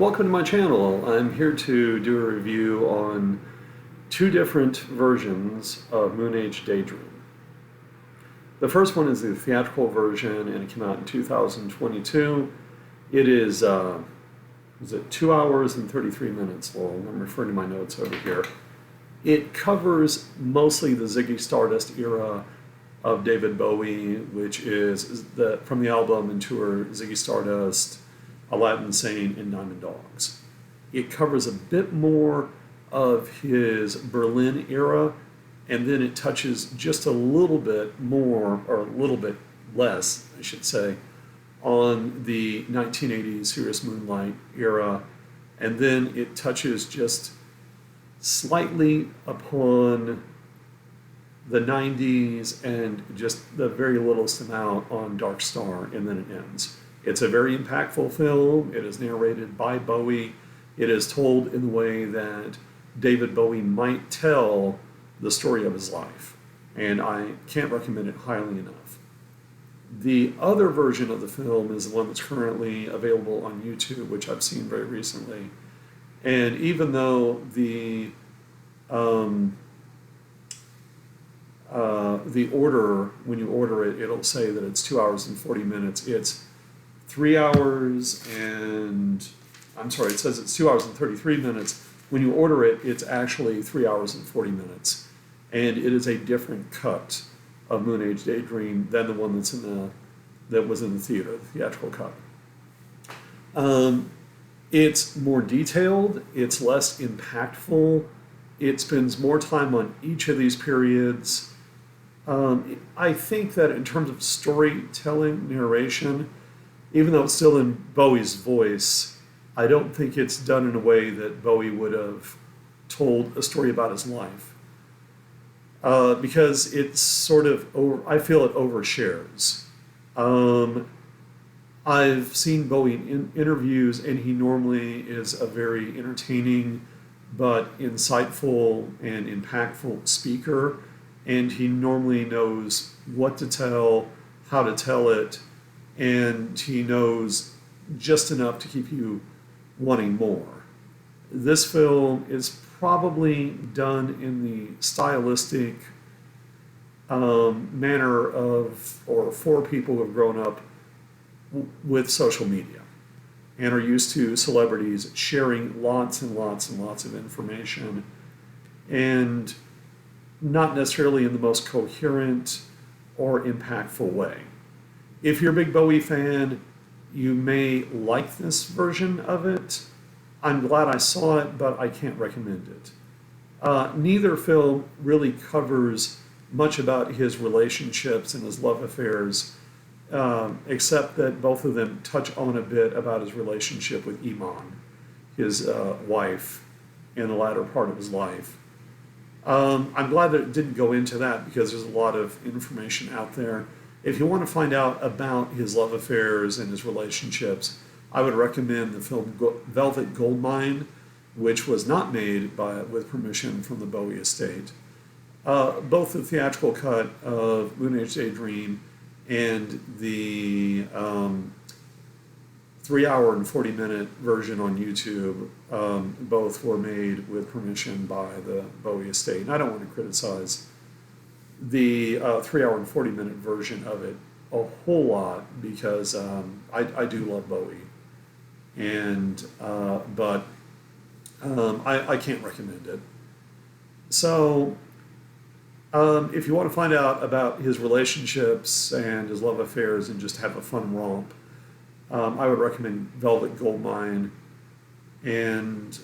Welcome to my channel. I'm here to do a review on two different versions of Moonage Daydream. The first one is the theatrical version, and it came out in 2022. It is it 2 hours and 33 minutes long? I'm referring to my notes over here. It covers mostly the Ziggy Stardust era of David Bowie, which is from the album and tour Ziggy Stardust, Aladdin Sane, and Diamond Dogs. It covers a bit more of his Berlin era, and then it touches just a little bit more, or a little bit less, I should say, on the 1980s Serious Moonlight era, and then it touches just slightly upon the 90s and just the very littlest amount on Dark Star, and then it ends. It's a very impactful film. It is narrated by Bowie. It is told in the way that David Bowie might tell the story of his life, and I can't recommend it highly enough. The other version of the film is the one that's currently available on YouTube, which I've seen very recently. And even though the order, when you order it, it'll say that it's 2 hours and 40 minutes. It's 3 hours and, I'm sorry, it says it's 2 hours and 33 minutes. When you order it, it's actually 3 hours and 40 minutes. And it is a different cut of Moonage Daydream than the one that was in the theater, the theatrical cut. It's more detailed, it's less impactful, it spends more time on each of these periods. I think that in terms of storytelling, narration, even though it's still in Bowie's voice, I don't think it's done in a way that Bowie would have told a story about his life. Because it's sort of, I feel it overshares. I've seen Bowie in interviews, and he normally is a very entertaining but insightful and impactful speaker, and he normally knows what to tell, how to tell it, and he knows just enough to keep you wanting more. This film is probably done in the stylistic manner of, or for people who have grown up with social media and are used to celebrities sharing lots and lots and lots of information, and not necessarily in the most coherent or impactful way. If you're a big Bowie fan, you may like this version of it. I'm glad I saw it, but I can't recommend it. Neither film really covers much about his relationships and his love affairs, except that both of them touch on a bit about his relationship with Iman, his wife, in the latter part of his life. I'm glad that it didn't go into that, because there's a lot of information out there. If you want to find out about his love affairs and his relationships, I would recommend the film Velvet Goldmine, which was not made with permission from the Bowie estate. Both the theatrical cut of Moonage Daydream and the 3 hour and 40 minute version on YouTube, both were made with permission by the Bowie estate. And I don't want to criticize the 3 hour and 40 minute version of it a whole lot, because I do love Bowie, and but I can't recommend it. So if you want to find out about his relationships and his love affairs and just have a fun romp, I would recommend Velvet Goldmine, and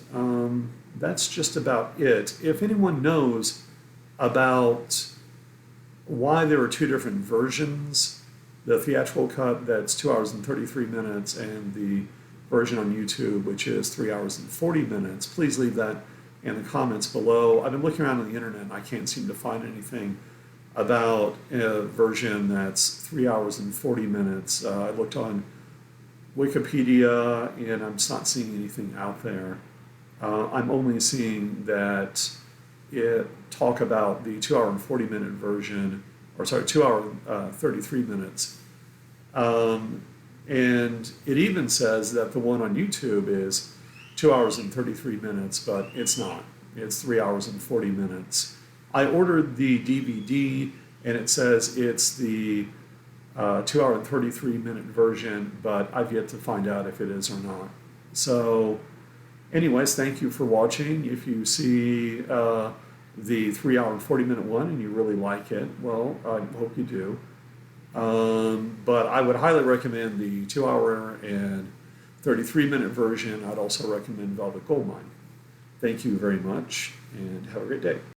that's just about it. If anyone knows about why there are two different versions, the theatrical cut that's 2 hours and 33 minutes and the version on YouTube, which is 3 hours and 40 minutes, please leave that in the comments below. I've been looking around on the internet and I can't seem to find anything about a version that's 3 hours and 40 minutes. I looked on Wikipedia and I'm just not seeing anything out there. I'm only seeing that talk about the 2 hour and 40 minute version, or sorry, 2 hour 33 minutes. And it even says that the one on YouTube is 2 hours and 33 minutes, but it's not. It's 3 hours and 40 minutes. I ordered the DVD, and it says it's the 2 hour and 33 minute version, but I've yet to find out if it is or not. So anyways, thank you for watching. If you see the 3 hour and 40 minute one and you really like it, well, I hope you do. But I would highly recommend the 2 hour and 33 minute version. I'd also recommend Velvet Goldmine. Thank you very much, and have a great day.